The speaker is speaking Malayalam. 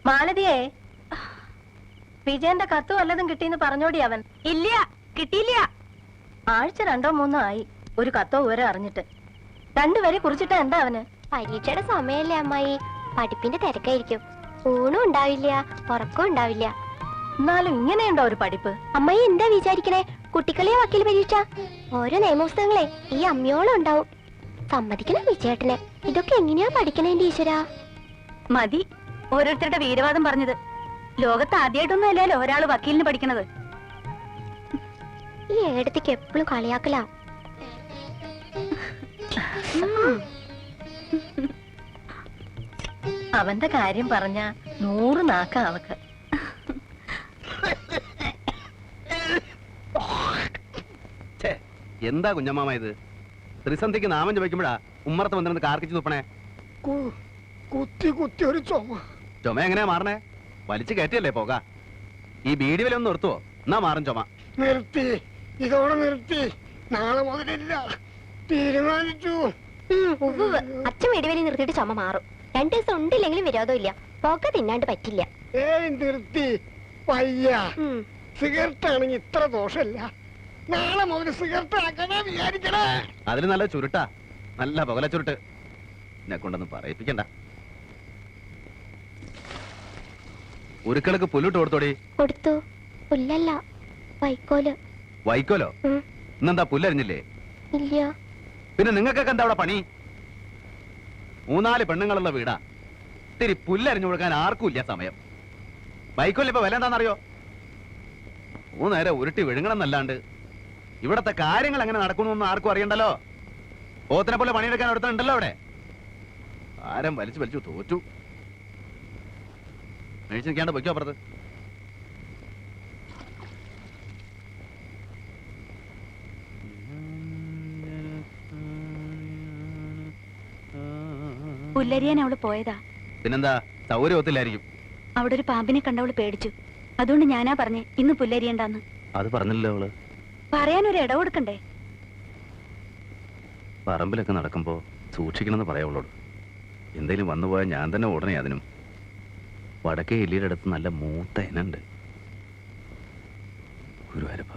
മാലതിയെ, വിജയന്റെ കത്ത് വല്ലതും കിട്ടിയെന്ന് പറഞ്ഞോടി അവൻ. ഇല്ല, കിട്ടിയില്ല. ആഴ്ച 2 or 3 ആയി ഒരു കത്തോ വിവരം അറിഞ്ഞിട്ട്. 2 വരെ കുറിച്ചിട്ട് എന്താ അവന്? പരീക്ഷയുടെ സമയല്ലേ അമ്മായി, പഠിപ്പിന്റെ തിരക്കായിരിക്കും. ഊണും ഉണ്ടാവില്ല, ഉറക്കവും ഉണ്ടാവില്ല. എന്നാലും ഇങ്ങനെയുണ്ടോ ഒരു പഠിപ്പ്? അമ്മായി എന്താ വിചാരിക്കണേ? കുട്ടിക്കളിയെ വക്കീൽ പരീക്ഷ, ഓരോ നിയമപുസ്തകങ്ങളെ ഈ അമ്മയോളം ഉണ്ടാവും. സമ്മതിക്കണം വിജയേട്ടനെ. ഇതൊക്കെ എങ്ങനെയാ പഠിക്കണേന്റെ ഈശ്വരാ? മതി ഓരോരുത്തരുടെ വീരവാദം പറഞ്ഞത്. ലോകത്ത് ആദ്യമായിട്ടൊന്നും അല്ലല്ലോ ഒരാള് വക്കീലിന് പഠിക്കണത്. ഈ ഏടത്തേക്ക് എപ്പോഴും കളിയാക്കല. അവന്റെ കാര്യം പറഞ്ഞ 100 നാക്ക അവക്ക്. എന്താ കുഞ്ഞമ്മാമ ഇത്? ത്രിസന്ധിക്ക് നാമം ജപിക്കുമ്പോഴാ ഉമ്മറത്ത് വന്നിരുന്ന് കാർക്കിച്ചു തുപ്പണേ. കുത്തി കുത്തി ഒരു ചുമ എങ്ങനെയാ മാറണേ? വലിച്ചു കയറ്റിയല്ലേ പോക. ഈ ബീഡി വില ഒന്ന് നിർത്തുവോ? എന്നാ മാറും ചുമ. നിർത്തി, ഇതോടെ നിർത്തി. നാളെ മുതലില്ല, തീരുമാനിച്ചു. അച്ഛൻ വെടിവലി നിർത്തിയിട്ട് ചുമ മാറും. 2 ദിവസം ഉണ്ടില്ലെങ്കിലും വിരോധം ഇല്ല. പുക തിന്നാണ്ട് പറ്റില്ല. ഏയ് നിർത്തി, വയ്യ. സിഗരറ്റ് ആണെങ്കിൽ ഇത്ര ദോഷമില്ല. നാളെ മുതൽ സിഗരറ്റ് ആക്കണേ വിചാരിക്കണേ. അതിന് നല്ല ചുരുട്ടാ, നല്ല പുകല ചുരുട്ട്. എന്നെ കൊണ്ടൊന്നും പറയിപ്പിക്കണ്ട. ഉരുക്കളക്ക് പുല്ലിട്ട് കൊടുത്തോടി. കൊടുത്തു. പുല്ലല്ല, വൈക്കോല്. വൈക്കോലോ? ഇന്നെന്താ പുല്ലരിഞ്ഞില്ലേ? ഇല്ല. പിന്നെ നിങ്ങൾക്കൊക്കെ എന്താ അവിടെ പണി? 3-4 പെണ്ണുങ്ങളുള്ള വീടാ. ഇത്തിരി പുല്ലരിഞ്ഞു കൊടുക്കാൻ ആർക്കും ഇല്ല സമയം. വൈക്കോലിന് ഇപ്പൊ വില എന്താണെന്നറിയോ? 3 നേരം ഉരുട്ടി വിഴുങ്ങണം എന്നല്ലാണ്ട് ഇവിടത്തെ കാര്യങ്ങൾ എങ്ങനെ നടക്കണമെന്ന് ആർക്കും അറിയണ്ടല്ലോ. പോത്തിനെ പോലെ പണിയെടുക്കാൻ ഒരുത്തനുണ്ടല്ലോ അവിടെ. ആരം വലിച്ചു വലിച്ചു തോറ്റു. മേടിച്ച് നിൽക്കാണ്ട് പൊയ്ക്കോ അപ്പുറത്ത്. പുല്ലരിയാൻ അവള് പോയതാ. പിന്നെന്താ, സൗകര്യം ഒത്തില്ലായിരിക്കും. അവിടെ ഒരു പാമ്പിനെ കണ്ടവള് പേടിച്ചു. അതുകൊണ്ട് ഞാനാ പറഞ്ഞേ ഇന്ന് പുല്ലരിയണ്ടാന്ന്. അത് പറഞ്ഞില്ലല്ലോ അവള്. പറയാനൊരു ഇട കൊടുക്കണ്ടേ? പറമ്പിലൊക്കെ നടക്കുമ്പോ സൂക്ഷിക്കണമെന്ന് പറയാവളോട്. എന്തേലും വന്നുപോയാൽ ഞാൻ തന്നെ ഓടണേ. അതിനും വടക്കേ എല്ലിയുടെ അടുത്ത് നല്ല മൂത്ത ഇനുണ്ട്. ഗുരുവായൂരപ്പ.